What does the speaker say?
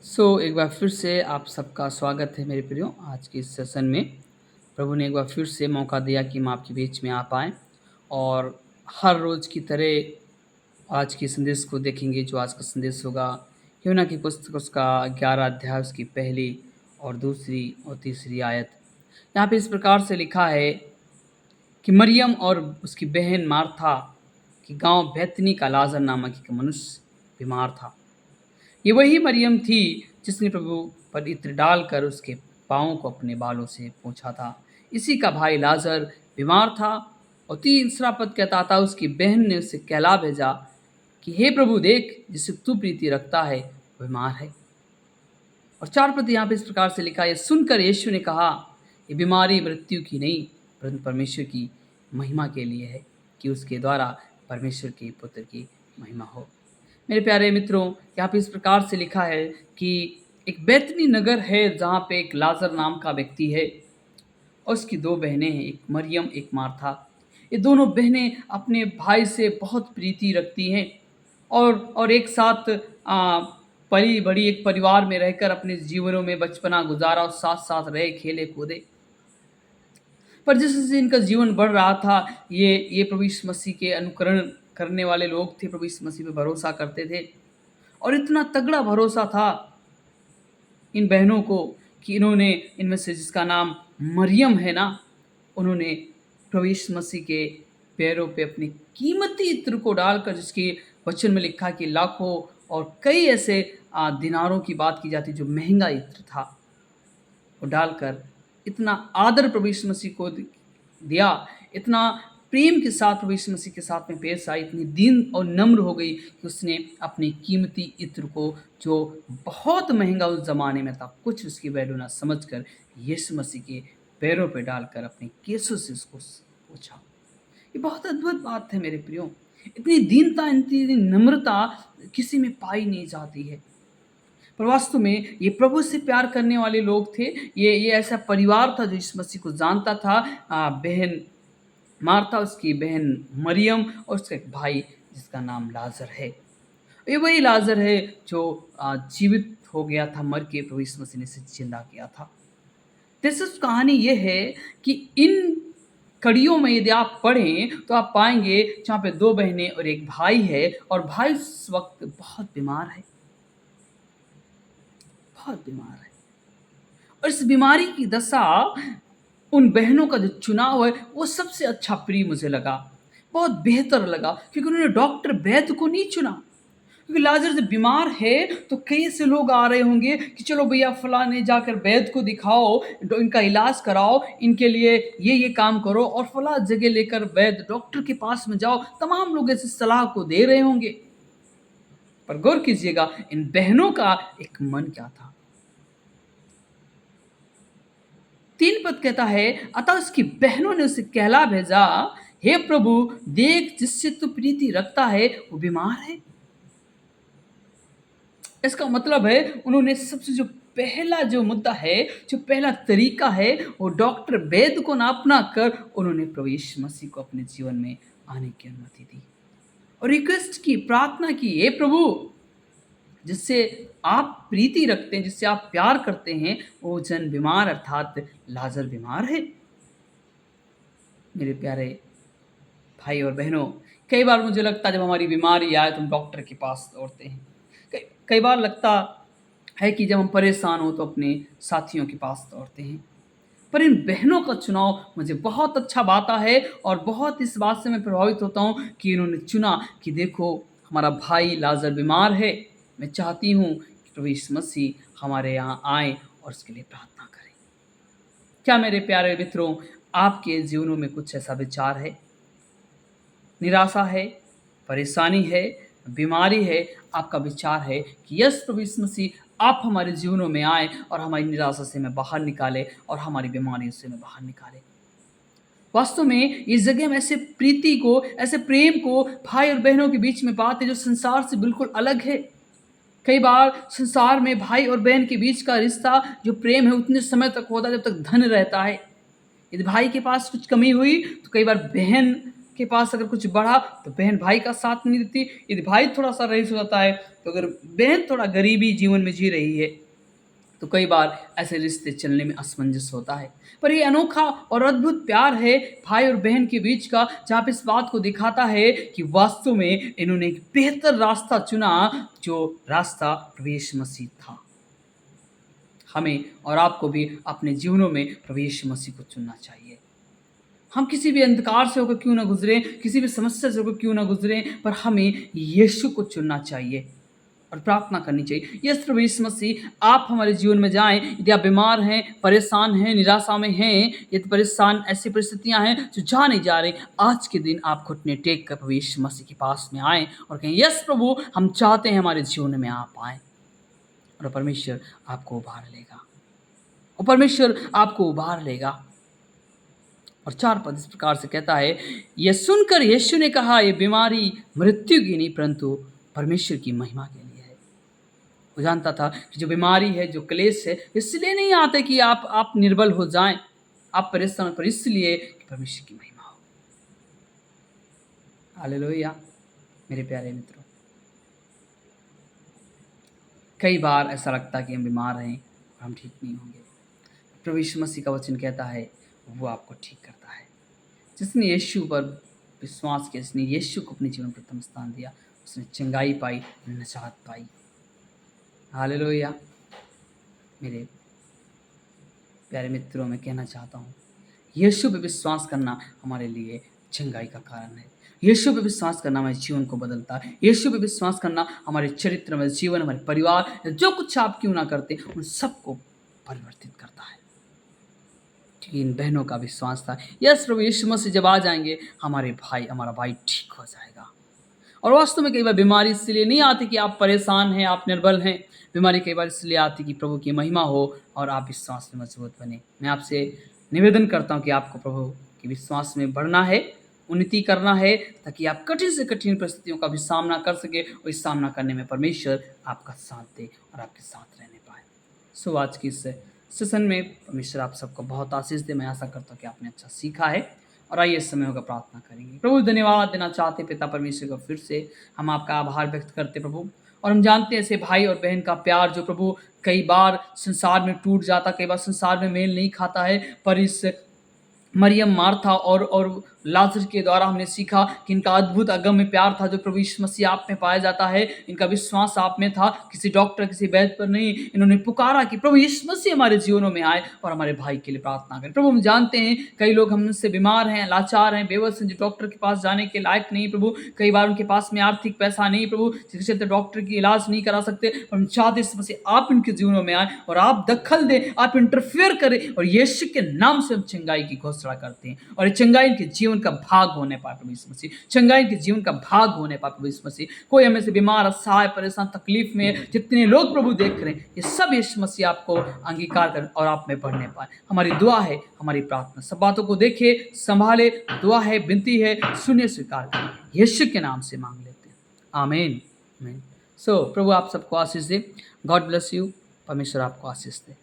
एक बार फिर से आप सबका स्वागत है मेरे प्रियो आज के इस सेशन में। प्रभु ने एक बार फिर से मौका दिया कि हम आपके बीच में आ पाएँ और हर रोज़ की तरह आज के संदेश को देखेंगे जो आज का संदेश होगा। यूहन्ना की पुस्तक उसका 11 अध्याय उसकी पहली और दूसरी और तीसरी आयत। यहाँ पे इस प्रकार से लिखा है कि मरियम और उसकी बहन मार्था की गाँव बैतनी का लाज़र नामक एक मनुष्य बीमार था। ये वही मरियम थी जिसने प्रभु पर इत्र डालकर उसके पाँवों को अपने बालों से पोंछा था। इसी का भाई लाजर बीमार था और तीसरा पद कहता था उसकी बहन ने उसे कहला भेजा कि हे प्रभु देख जिसे तू प्रीति रखता है वो बीमार है। और 4 पद यहाँ पे इस प्रकार से लिखा है, सुनकर यीशु ने कहा ये बीमारी मृत्यु की नहीं परंतु परमेश्वर की महिमा के लिए है कि उसके द्वारा परमेश्वर के पुत्र की महिमा हो। मेरे प्यारे मित्रों, यहाँ पे इस प्रकार से लिखा है कि एक बैतनी नगर है जहाँ पे एक लाजर नाम का व्यक्ति है और उसकी 2 बहनें हैं, एक मरियम एक मार्था। ये दोनों बहनें अपने भाई से बहुत प्रीति रखती हैं और एक साथ पली बड़ी एक परिवार में रहकर अपने जीवनों में बचपना गुजारा और साथ साथ रहे खेले कूदे। पर जिस जैसे इनका जीवन बढ़ रहा था ये प्रभु यीशु मसीह के अनुकरण करने वाले लोग थे, प्रभु यीशु मसीह पे भरोसा करते थे और इतना तगड़ा भरोसा था इन बहनों को कि इन्होंने इनमें से जिसका नाम मरियम है ना, उन्होंने प्रभु यीशु मसीह के पैरों पे अपनी कीमती इत्र को डालकर, जिसके वचन में लिखा कि लाखों और कई ऐसे दिनारों की बात की जाती जो महंगा इत्र था, वो डालकर इतना आदर प्रभु यीशु मसीह को दिया, इतना प्रेम के साथ प्रभु यीशु मसीह के साथ में पेश आई, इतनी दीन और नम्र हो गई कि उसने अपने कीमती इत्र को जो बहुत महंगा उस ज़माने में था, कुछ उसकी वैल्यू ना समझकर यीशु मसीह के पैरों पे डालकर अपने केसों से उसको पोंछा। ये बहुत अद्भुत बात है मेरे प्रियो। इतनी दीनता, इतनी नम्रता किसी में पाई नहीं जाती है। पर वास्तव में ये प्रभु से प्यार करने वाले लोग थे। ये ऐसा परिवार था जो यीशु मसीह को जानता था। बहन मार्था, उसकी बहन मरियम और उसका एक भाई जिसका नाम लाजर है। ये वही लाजर है जो जीवित हो गया था, मर के प्रभु यीशु मसीह ने इसे जिंदा किया था। दिलचस्प कहानी ये है कि इन कड़ियों में यदि आप पढ़ें तो आप पाएंगे जहाँ पे 2 बहनें और एक भाई है और भाई उस वक्त बहुत बीमार है, बहुत बीमार है। और इस बीमारी की दशा उन बहनों का जो चुनाव है वो सबसे अच्छा प्रिय मुझे लगा, बहुत बेहतर लगा, क्योंकि उन्होंने डॉक्टर वैद्य को नहीं चुना। क्योंकि लाजर जब बीमार है तो कई से लोग आ रहे होंगे कि चलो भैया फलाने जाकर वैद्य को दिखाओ, इनका इलाज कराओ, इनके लिए ये काम करो और फला जगह लेकर वैद्य डॉक्टर के पास में जाओ, तमाम लोग ऐसे सलाह को दे रहे होंगे। पर गौर कीजिएगा इन बहनों का एक मन क्या था। 3 पद कहता है, अतः उसकी बहनों ने उसे कहला भेजा, हे प्रभु देख जिससे तू प्रीति रखता है वो बीमार है। इसका मतलब है उन्होंने सबसे जो पहला जो मुद्दा है, जो पहला तरीका है, वो डॉक्टर वैद्य को ना अपना कर उन्होंने प्रभु यीशु मसीह को अपने जीवन में आने की अनुमति दी और रिक्वेस्ट की, प्रार्थना की, हे प्रभु जिससे आप प्रीति रखते हैं, जिससे आप प्यार करते हैं, वो जन बीमार अर्थात लाजर बीमार है। मेरे प्यारे भाई और बहनों, कई बार मुझे लगता है जब हमारी बीमारी आए तो हम डॉक्टर के पास दौड़ते हैं। कई बार लगता है कि जब हम परेशान हो तो अपने साथियों के पास दौड़ते हैं। पर इन बहनों का चुनाव मुझे बहुत अच्छा भाता है और बहुत इस बात से मैं प्रभावित होता हूँ कि इन्होंने चुना कि देखो हमारा भाई लाजर बीमार है, मैं चाहती हूँ कि प्रभु यीशु मसीह हमारे यहाँ आए और उसके लिए प्रार्थना करें। क्या मेरे प्यारे मित्रों, आपके जीवनों में कुछ ऐसा विचार है, निराशा है, परेशानी है, बीमारी है, आपका विचार है कि यस प्रभु यीशु मसीह आप हमारे जीवनों में आए और हमारी निराशा से हमें बाहर निकाले और हमारी बीमारियों से हमें बाहर निकाले। वास्तव में इस जगह में ऐसे प्रीति को, ऐसे प्रेम को भाई और बहनों के बीच में पाते जो संसार से बिल्कुल अलग है। कई बार संसार में भाई और बहन के बीच का रिश्ता जो प्रेम है उतने समय तक होता है जब तक धन रहता है। यदि भाई के पास कुछ कमी हुई तो कई बार बहन के पास अगर कुछ बढ़ा तो बहन भाई का साथ नहीं देती। यदि भाई थोड़ा-सा रईस हो जाता है, तो अगर बहन थोड़ा गरीबी जीवन में जी रही है, तो कई बार ऐसे रिश्ते चलने में असमंजस होता है। पर ये अनोखा और अद्भुत प्यार है भाई और बहन के बीच का, जहाँ पे इस बात को दिखाता है कि वास्तव में इन्होंने एक बेहतर रास्ता चुना, जो रास्ता प्रभु यीशु मसीह था। हमें और आपको भी अपने जीवनों में प्रभु यीशु मसीह को चुनना चाहिए। हम किसी भी अंधकार से होकर क्यों ना गुज़रें, किसी भी समस्या से होकर क्यों ना गुज़रें, पर हमें यीशु को चुनना चाहिए और प्रार्थना करनी चाहिए। यस प्रभु यीशु मसीह, आप हमारे जीवन में जाएँ। यदि आप बीमार हैं, परेशान हैं, निराशा में हैं, यदि परेशान ऐसी परिस्थितियाँ हैं जो जा नहीं जा रही, आज के दिन आप घुटने टेक कर प्रभु यीशु मसीह के पास में आएँ और कहें, यस प्रभु, हम चाहते हैं हमारे जीवन में आप आएँ, और परमेश्वर आपको उभार लेगा, और परमेश्वर आपको उभार लेगा। और 4 पद इस प्रकार से कहता है, यह सुनकर यीशु ने कहा, ये बीमारी मृत्यु की नहीं परंतु परमेश्वर की महिमा के लिए है। वो जानता था कि जो बीमारी है, जो क्लेश है, इसलिए नहीं आते कि आप निर्बल हो जाएं, आप परेशान हो, पर इसलिए कि परमेश्वर की महिमा हो। हालेलुया। मेरे प्यारे मित्रों, कई बार ऐसा लगता है कि हम बीमार हैं और हम ठीक नहीं होंगे। प्रभु यीशु मसीह का वचन कहता है, वो आपको ठीक करता है। जिसने यीशु पर विश्वास किया, जिसने यीशु को अपने जीवन में प्रथम स्थान दिया, उसने चंगाई पाई, निजात पाई। हालेलुया। मेरे प्यारे मित्रों, मैं कहना चाहता हूँ, यीशु पे विश्वास करना हमारे लिए चंगाई का कारण है। यीशु पे विश्वास करना हमारे जीवन को बदलता है। यीशु पे विश्वास करना हमारे चरित्र, हमारे जीवन, हमारे परिवार, जो कुछ आप क्यों ना करते, उन सबको परिवर्तित करता है। इन बहनों का विश्वास था, यस प्रभु यीशु मसीह जब आ जाएंगे, हमारा भाई ठीक हो जाएगा। और वास्तव में कई बार बीमारी इसलिए नहीं आती कि आप परेशान हैं, आप निर्बल हैं। बीमारी कई बार इसलिए आती कि प्रभु की महिमा हो और आप विश्वास में मजबूत बने। मैं आपसे निवेदन करता हूँ कि आपको प्रभु के विश्वास में बढ़ना है, उन्नति करना है, ताकि आप कठिन से कठिन परिस्थितियों का भी सामना कर सके, और इस सामना करने में परमेश्वर आपका साथ दे और आपके साथ रहने पाए। सो आज की इस सेशन में परमेश्वर आप सबको बहुत आशीष दे। मैं आशा करता हूँ कि आपने अच्छा सीखा है। और आइए इस समय होकर प्रार्थना करेंगे। प्रभु, धन्यवाद देना चाहते पिता परमेश्वर को, फिर से हम आपका आभार व्यक्त करते प्रभु। और हम जानते हैं ऐसे भाई और बहन का प्यार जो प्रभु कई बार संसार में टूट जाता, कई बार संसार में मेल नहीं खाता है, पर इस मरियम, मार्था और लाजर के द्वारा हमने सीखा कि इनका अद्भुत अगम्य प्यार था जो प्रभु यीशु मसीह आप में पाया जाता है। इनका विश्वास आप में था, किसी डॉक्टर, किसी वैद्य पर नहीं। इन्होंने पुकारा कि प्रभु यीशु मसीह हमारे जीवनों में आए और हमारे भाई के लिए प्रार्थना करें। प्रभु, हम जानते हैं कई लोग हमसे बीमार हैं, लाचार हैं, बेबस हैं, जो डॉक्टर के पास जाने के लायक नहीं प्रभु। कई बार उनके पास में आर्थिक पैसा नहीं प्रभु, जिसके चलते डॉक्टर की इलाज नहीं करा सकते। पर हम चाहते यीशु मसीह आप इनके जीवनों में आए और आप दखल दें, आप इंटरफेयर करें, और यीशु के नाम से हम चंगाई की घोषणा करते हैं। और ये चंगाई इनके जीवन का भाग होने पाए प्रभु यीशु मसीह, चंगाई इनके जीवन का भाग होने पाए प्रभु यीशु मसीह। कोई हमें से बीमार, असहाय, परेशान, तकलीफ में जितने लोग प्रभु देख रहे हैं, ये सब यीशु मसीह आपको अंगीकार करें और आप में बढ़ने पाए। हमारी दुआ है, हमारी प्रार्थना, सब बातों को देखे, संभाले। दुआ है, विनती है, सुनिए, स्वीकार करें। यीशु के नाम से मांग लेते हैं, आमीन। सो प्रभु आप सबको आशीष दे। God bless you. परमेश्वर आपको आशीष दे।